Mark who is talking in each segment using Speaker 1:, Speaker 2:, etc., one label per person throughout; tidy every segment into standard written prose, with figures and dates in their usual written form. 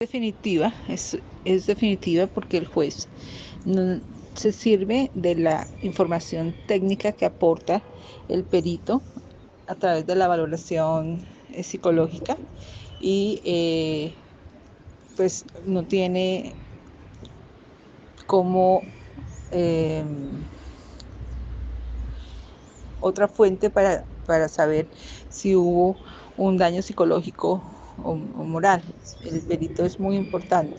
Speaker 1: definitiva, es definitiva porque el juez no, se sirve de la información técnica que aporta el perito a través de la valoración psicológica y pues no tiene como eh, otra fuente para saber si hubo un daño psicológico o moral. El perito es muy importante.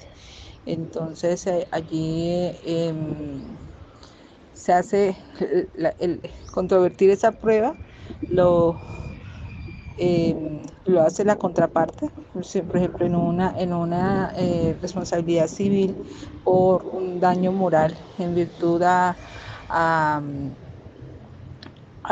Speaker 1: Entonces allí se hace el controvertir esa prueba, lo, lo hace la contraparte, por ejemplo, en una responsabilidad civil por un daño moral en virtud a, a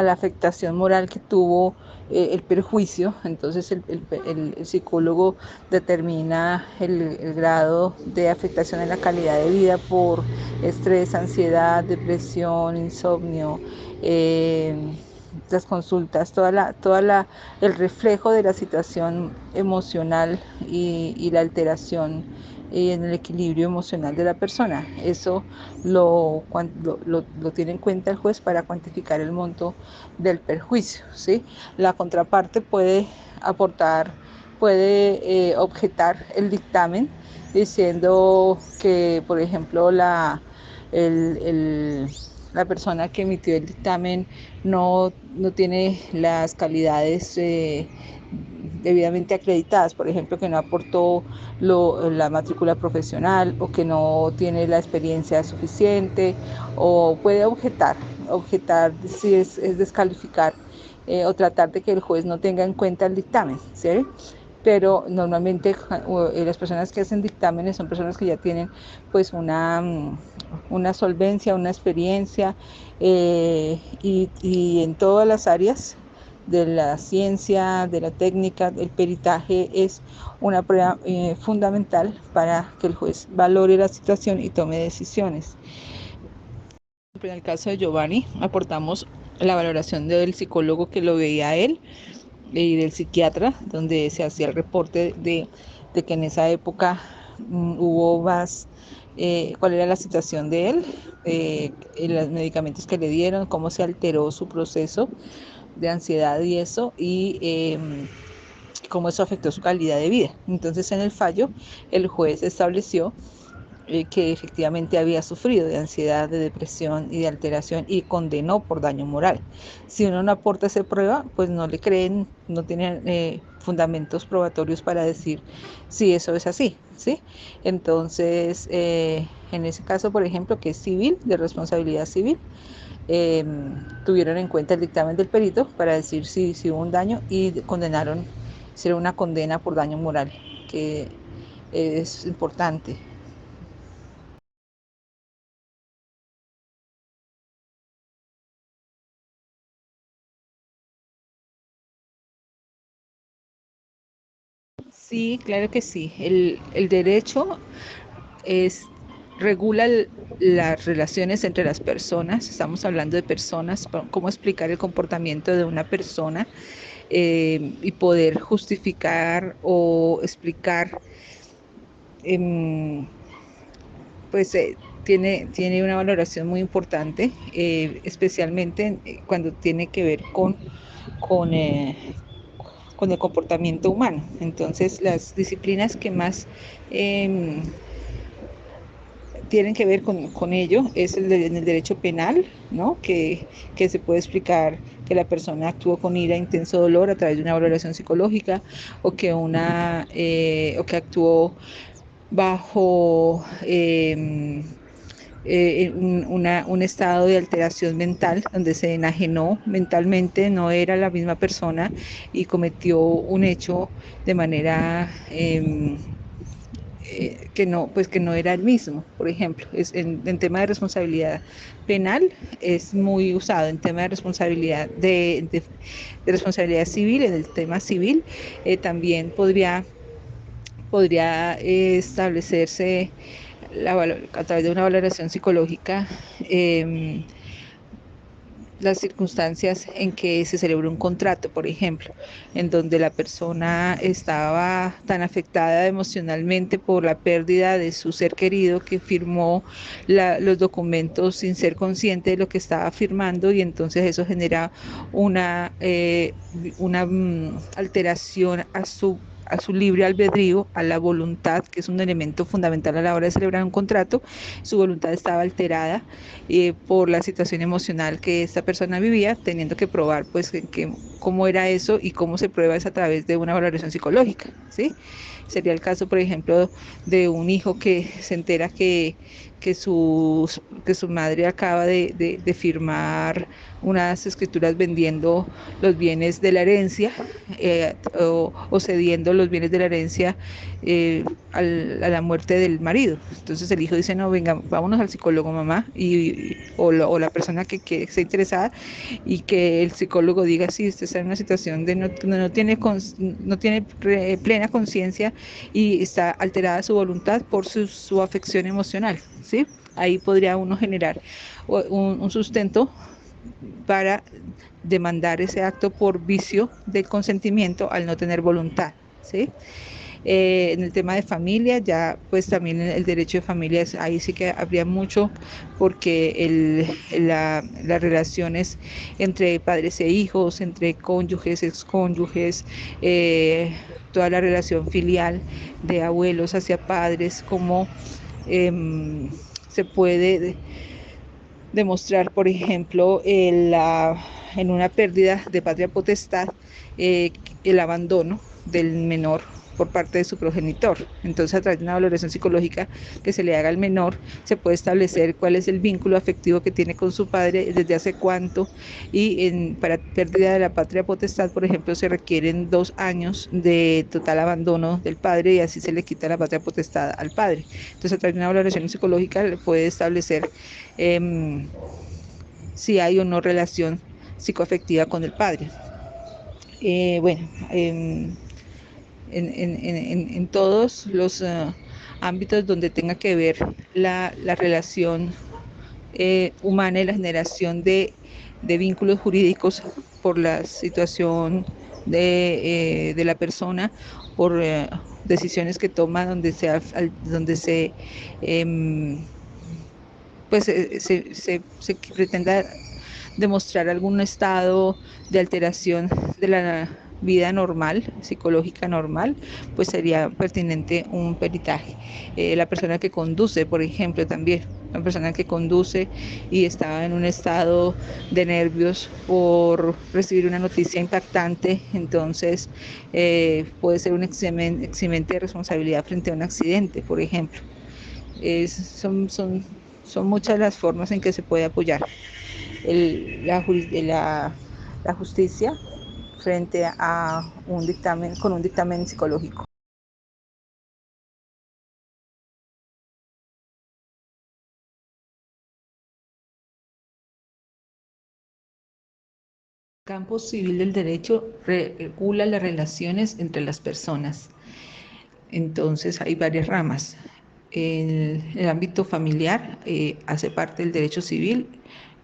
Speaker 1: la afectación moral que tuvo el perjuicio. Entonces el psicólogo determina el grado de afectación en la calidad de vida por estrés, ansiedad, depresión, insomnio, las consultas, el reflejo de la situación emocional y la alteración en el equilibrio emocional de la persona. Eso lo tiene en cuenta el juez para cuantificar el monto del perjuicio, ¿sí? La contraparte puede aportar, puede objetar el dictamen diciendo que, por ejemplo, el, el, la persona que emitió el dictamen no tiene las calidades debidamente acreditadas, por ejemplo, que no aportó la matrícula profesional o que no tiene la experiencia suficiente, o puede objetar si es descalificar o tratar de que el juez no tenga en cuenta el dictamen, ¿sí? Pero normalmente las personas que hacen dictámenes son personas que ya tienen pues una solvencia, una experiencia y en todas las áreas de la ciencia, de la técnica, el peritaje es una prueba fundamental para que el juez valore la situación y tome decisiones. En el caso de Giovanni, aportamos la valoración del psicólogo que lo veía a él y del psiquiatra, donde se hacía el reporte de que en esa época hubo más, cuál era la situación de él, los medicamentos que le dieron, cómo se alteró su proceso de ansiedad y eso, y cómo eso afectó su calidad de vida. Entonces, en el fallo, el juez estableció que efectivamente había sufrido de ansiedad, de depresión y de alteración y condenó por daño moral. Si uno no aporta esa prueba, pues no le creen, no tienen fundamentos probatorios para decir si eso es así, ¿sí? Entonces, en ese caso, por ejemplo, que es civil, de responsabilidad civil, eh, tuvieron en cuenta el dictamen del perito para decir si hubo un daño y condenaron, hicieron una condena por daño moral, que es importante. Sí, claro que sí. El derecho es, regula las relaciones entre las personas. Estamos hablando de personas, cómo explicar el comportamiento de una persona y poder justificar o explicar, em, pues tiene una valoración muy importante, especialmente cuando tiene que ver con, eh, con el comportamiento humano. Entonces, las disciplinas que más eh, tienen que ver con ello es en el derecho penal, ¿no? Que se puede explicar que la persona actuó con ira, intenso dolor a través de una valoración psicológica o que actuó bajo un estado de alteración mental donde se enajenó mentalmente, no era la misma persona y cometió un hecho de manera que no era el mismo. Por ejemplo, en tema de responsabilidad penal es muy usado. En tema de responsabilidad de responsabilidad civil, en el tema civil, también podría establecerse a través de una valoración psicológica, eh, las circunstancias en que se celebró un contrato, por ejemplo, en donde la persona estaba tan afectada emocionalmente por la pérdida de su ser querido que firmó los documentos sin ser consciente de lo que estaba firmando, y entonces eso genera una alteración a su libre albedrío, a la voluntad, que es un elemento fundamental a la hora de celebrar un contrato. Su voluntad estaba alterada por la situación emocional que esta persona vivía, teniendo que probar pues cómo era eso, y cómo se prueba es a través de una valoración psicológica, ¿sí? Sería el caso, por ejemplo, de un hijo que se entera que, su, que su madre acaba de firmar unas escrituras vendiendo los bienes de la herencia, o cediendo los bienes de la herencia a la muerte del marido. Entonces el hijo dice, no, venga, vámonos al psicólogo, mamá, o la persona que esté interesada, y que el psicólogo diga, sí, usted está en una situación de no tiene plena conciencia y está alterada su voluntad por su afección emocional, ¿sí? Ahí podría uno generar un sustento para demandar ese acto por vicio del consentimiento al no tener voluntad, ¿sí? En el tema de familia, ya pues también el derecho de familia, ahí sí que habría mucho, porque las relaciones entre padres e hijos, entre cónyuges, excónyuges, toda la relación filial de abuelos hacia padres, como se puede demostrar, por ejemplo, en una pérdida de patria potestad, el abandono del menor por parte de su progenitor. Entonces, a través de una valoración psicológica que se le haga al menor, se puede establecer cuál es el vínculo afectivo que tiene con su padre, desde hace cuánto, y para pérdida de la patria potestad, por ejemplo, se requieren 2 años de total abandono del padre, y así se le quita la patria potestad al padre. Entonces, a través de una valoración psicológica le puede establecer si hay o no relación psicoafectiva con el padre. Bueno, en todos los ámbitos donde tenga que ver la relación humana y la generación de vínculos jurídicos por la situación de la persona, por decisiones que toma, donde eh, pues se pretenda demostrar algún estado de alteración de la vida normal, psicológica normal, pues sería pertinente un peritaje. La persona que conduce, por ejemplo, también, una persona que conduce y está en un estado de nervios por recibir una noticia impactante, entonces puede ser un eximente de responsabilidad frente a un accidente, por ejemplo. Son muchas las formas en que se puede apoyar la justicia frente a un dictamen, con un dictamen psicológico. El campo civil del derecho regula las relaciones entre las personas. Entonces hay varias ramas. En el ámbito familiar hace parte del derecho civil,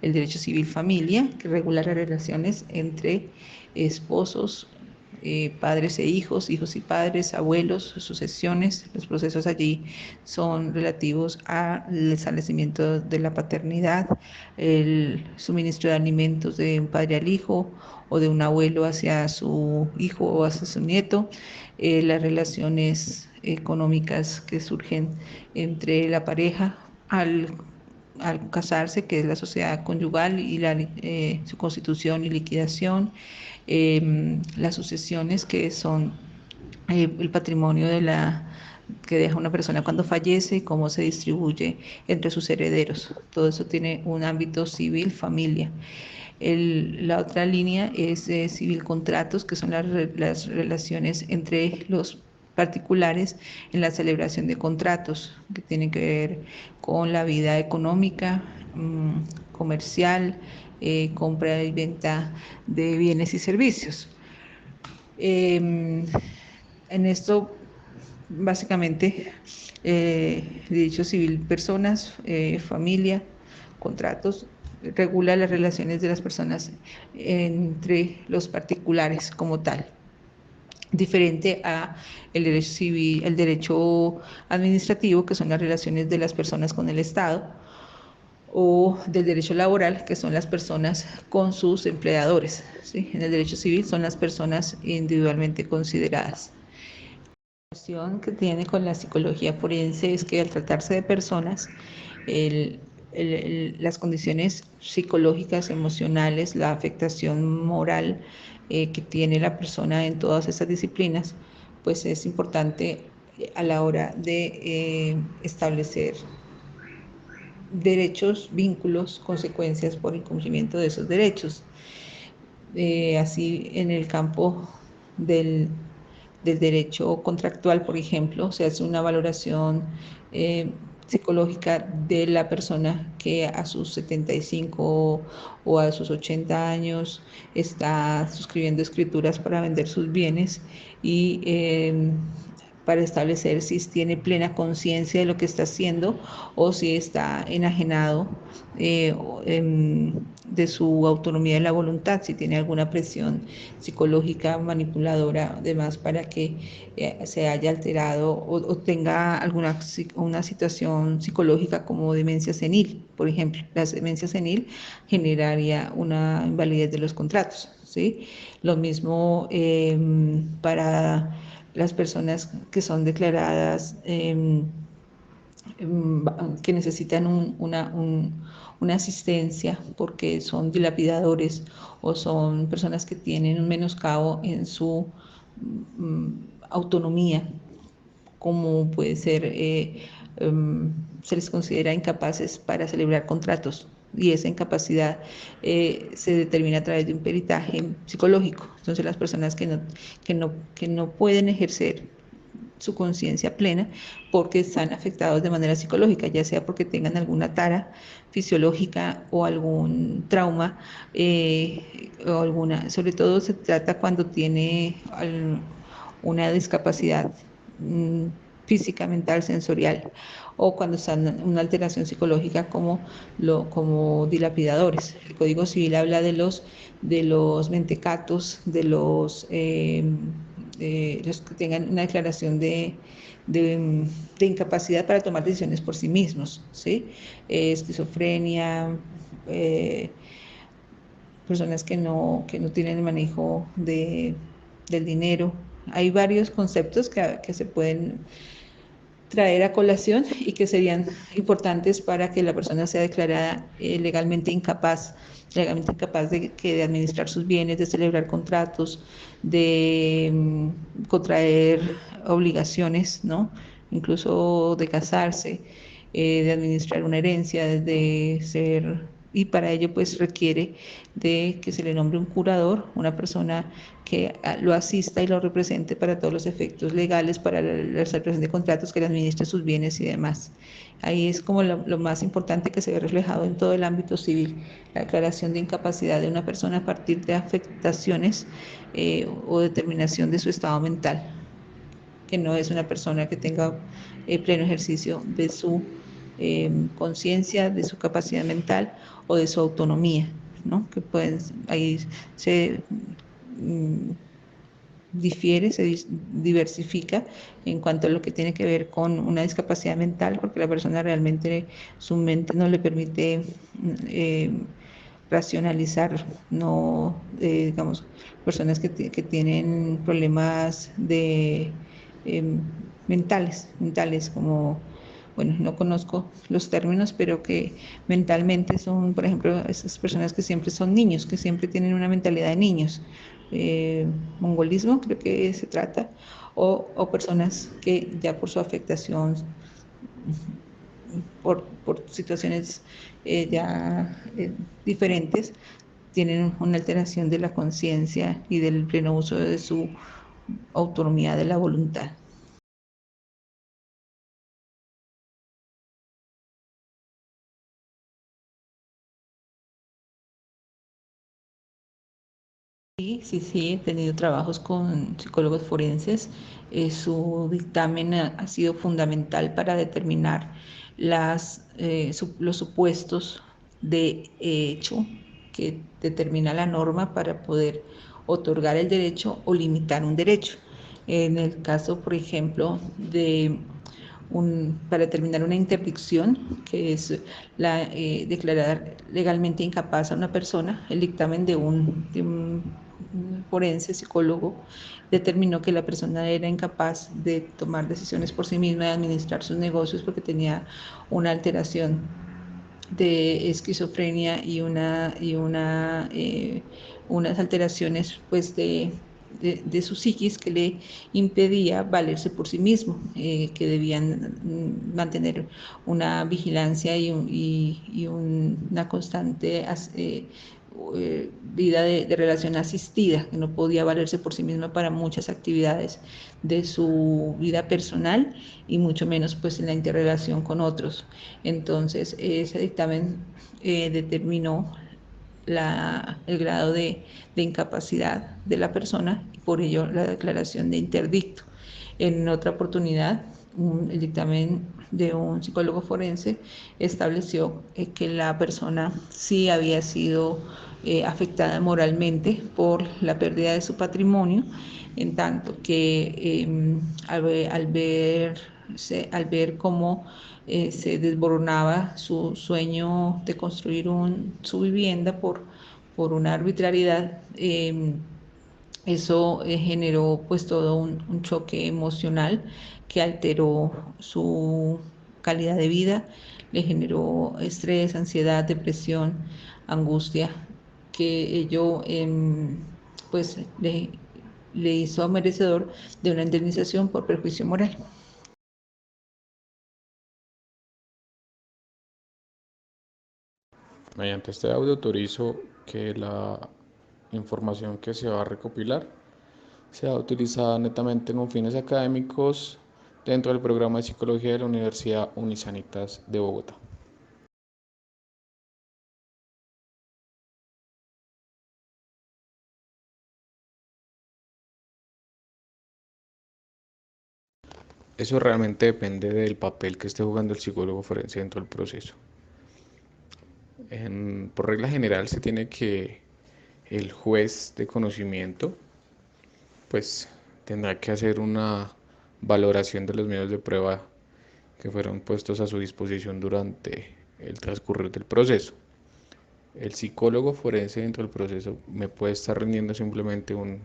Speaker 1: el derecho civil familia, que regula las relaciones entre esposos, padres e hijos, hijos y padres, abuelos, sucesiones. Los procesos allí son relativos al establecimiento de la paternidad, el suministro de alimentos de un padre al hijo, o de un abuelo hacia su hijo o hacia su nieto, las relaciones económicas que surgen entre la pareja al casarse, que es la sociedad conyugal, y su constitución y liquidación, las sucesiones, que son el patrimonio que deja una persona cuando fallece y cómo se distribuye entre sus herederos. Todo eso tiene un ámbito civil, familia. La otra línea es civil contratos, que son las relaciones entre los particulares en la celebración de contratos, que tienen que ver con la vida económica, comercial, compra y venta de bienes y servicios. En esto, básicamente, derecho civil, personas, familia, contratos, regula las relaciones de las personas entre los particulares como tal, diferente a el derecho civil, el derecho administrativo, que son las relaciones de las personas con el Estado, o del derecho laboral, que son las personas con sus empleadores, ¿sí? En el derecho civil son las personas individualmente consideradas. La cuestión que tiene con la psicología forense es que al tratarse de personas, las condiciones psicológicas, emocionales, la afectación moral que tiene la persona en todas estas disciplinas, pues es importante a la hora de establecer derechos, vínculos, consecuencias por el cumplimiento de esos derechos. Así, en el campo del derecho contractual, por ejemplo, se hace una valoración psicológica de la persona que a sus 75 o a sus 80 años está suscribiendo escrituras para vender sus bienes y para establecer si tiene plena conciencia de lo que está haciendo o si está enajenado de su autonomía de la voluntad, si tiene alguna presión psicológica, manipuladora, además para que se haya alterado o tenga una situación psicológica como demencia senil, por ejemplo. La demencia senil generaría una invalidez de los contratos, ¿sí? Lo mismo para las personas que son declaradas que necesitan una asistencia porque son dilapidadores o son personas que tienen un menoscabo en su autonomía, como puede ser, se les considera incapaces para celebrar contratos y esa incapacidad se determina a través de un peritaje psicológico. Entonces las personas que no pueden ejercer su conciencia plena porque están afectados de manera psicológica, ya sea porque tengan alguna tara fisiológica o algún trauma o alguna, sobre todo se trata cuando tiene una discapacidad física, mental, sensorial, o cuando están en una alteración psicológica como dilapidadores. El Código Civil habla de los mentecatos, de los que tengan una declaración de incapacidad para tomar decisiones por sí mismos, ¿sí? Esquizofrenia, personas que no tienen el manejo del dinero. Hay varios conceptos que se pueden traer a colación y que serían importantes para que la persona sea declarada legalmente incapaz de administrar sus bienes, de celebrar contratos, de contraer obligaciones, ¿no? Incluso de casarse, de administrar una herencia, de ser, y para ello pues requiere de que se le nombre un curador, una persona que lo asista y lo represente para todos los efectos legales, para la celebración de contratos, que le administre sus bienes y demás. Ahí es como lo más importante que se ve reflejado en todo el ámbito civil, la declaración de incapacidad de una persona a partir de afectaciones o determinación de su estado mental, que no es una persona que tenga pleno ejercicio de su conciencia, de su capacidad mental o de su autonomía, ¿no? Que pueden, ahí se difiere, se diversifica en cuanto a lo que tiene que ver con una discapacidad mental, porque la persona realmente su mente no le permite racionalizar, no, digamos, personas que tienen problemas mentales como, bueno, no conozco los términos, pero que mentalmente son, por ejemplo, esas personas que siempre son niños, que siempre tienen una mentalidad de niños, mongolismo creo que se trata, o personas que ya por su afectación, por situaciones ya diferentes, tienen una alteración de la conciencia y del pleno uso de su autonomía de la voluntad. Sí, he tenido trabajos con psicólogos forenses. Su dictamen ha sido fundamental para determinar los supuestos de hecho que determina la norma para poder otorgar el derecho o limitar un derecho. En el caso, por ejemplo, para determinar una interdicción, que es declarar legalmente incapaz a una persona, el dictamen de un forense, psicólogo, determinó que la persona era incapaz de tomar decisiones por sí misma, de administrar sus negocios porque tenía una alteración de esquizofrenia y unas alteraciones pues de su psiquis que le impedía valerse por sí mismo, que debían mantener una vigilancia y una constante vida de relación asistida, que no podía valerse por sí misma para muchas actividades de su vida personal y mucho menos pues en la interrelación con otros. Entonces, ese dictamen determinó el grado de incapacidad de la persona y por ello la declaración de interdicto. En otra oportunidad, el dictamen de un psicólogo forense estableció que la persona sí había sido afectada moralmente por la pérdida de su patrimonio, en tanto que al ver cómo se desboronaba su sueño de construir su vivienda por una arbitrariedad, eso generó pues todo un choque emocional que alteró su calidad de vida, le generó estrés, ansiedad, depresión, angustia, que ello pues le hizo merecedor de una indemnización por perjuicio moral.
Speaker 2: Mediante este audio autorizo que la información que se va a recopilar sea utilizada netamente con fines académicos dentro del programa de psicología de la Universidad Unisanitas de Bogotá. Eso realmente depende del papel que esté jugando el psicólogo forense dentro del proceso. Por regla general se tiene que el juez de conocimiento pues tendrá que hacer una valoración de los medios de prueba que fueron puestos a su disposición durante el transcurrir del proceso. El psicólogo forense dentro del proceso me puede estar rindiendo simplemente un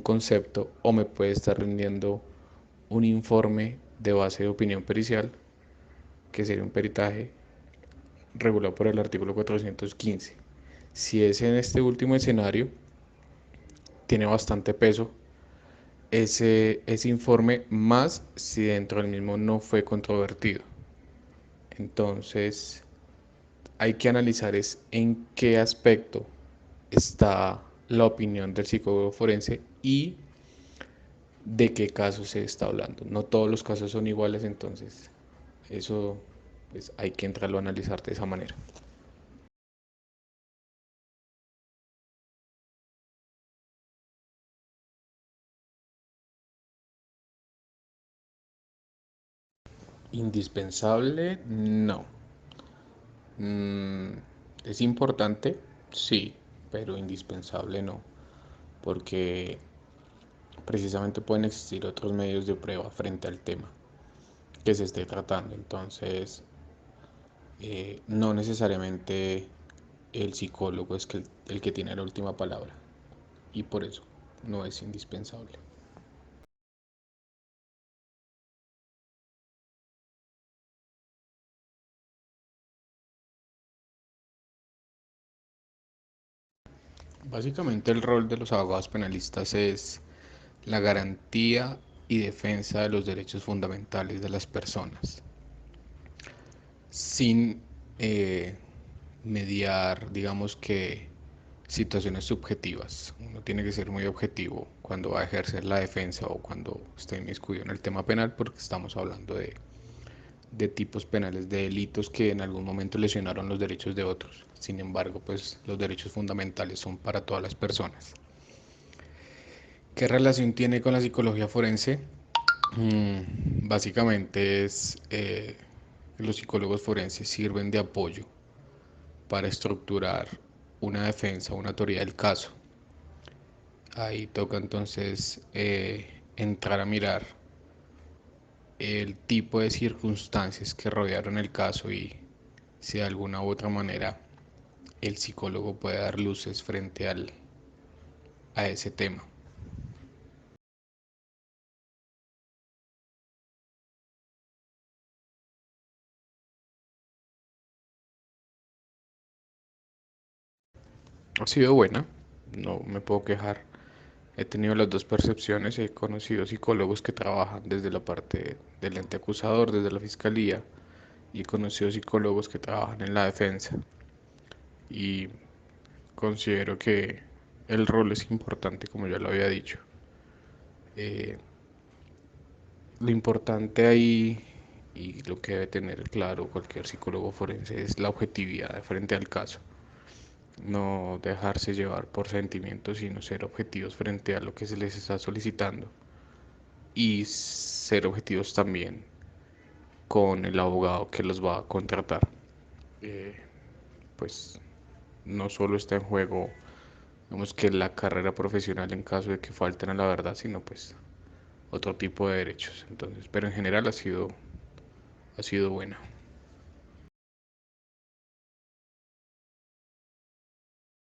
Speaker 2: concepto o me puede estar rindiendo un informe de base de opinión pericial, que sería un peritaje regulado por el artículo 415. Si es en este último escenario, tiene bastante peso ese informe, más si dentro del mismo no fue controvertido. Entonces, hay que analizar es en qué aspecto está la opinión del psicólogo forense y de qué caso se está hablando. No todos los casos son iguales, entonces eso pues, hay que entrarlo a analizar de esa manera. Indispensable, no. Mm, es importante, sí, pero indispensable no, porque precisamente pueden existir otros medios de prueba frente al tema que se esté tratando. Entonces, no necesariamente el psicólogo es el que tiene la última palabra y por eso no es indispensable. Básicamente el rol de los abogados penalistas es la garantía y defensa de los derechos fundamentales de las personas, sin mediar, digamos que, situaciones subjetivas. Uno tiene que ser muy objetivo cuando va a ejercer la defensa o cuando esté inmiscuido en el tema penal, porque estamos hablando de tipos penales, de delitos que en algún momento lesionaron los derechos de otros. Sin embargo, pues los derechos fundamentales son para todas las personas. ¿Qué relación tiene con la psicología forense? Básicamente es los psicólogos forenses sirven de apoyo para estructurar una defensa, una teoría del caso. Ahí toca entonces entrar a mirar el tipo de circunstancias que rodearon el caso y si de alguna u otra manera el psicólogo puede dar luces frente a ese tema. Ha sido buena, no me puedo quejar. He tenido las dos percepciones, he conocido psicólogos que trabajan desde la parte del ente acusador, desde la fiscalía, y he conocido psicólogos que trabajan en la defensa. Y considero que el rol es importante, como ya lo había dicho. Eh, lo importante ahí y lo que debe tener claro cualquier psicólogo forense es la objetividad frente al caso. No dejarse llevar por sentimientos, sino ser objetivos frente a lo que se les está solicitando. Y ser objetivos también con el abogado que los va a contratar. Eh, pues no solo está en juego, digamos que la carrera profesional en caso de que falten a la verdad, sino pues otro tipo de derechos. Entonces, pero en general ha sido buena.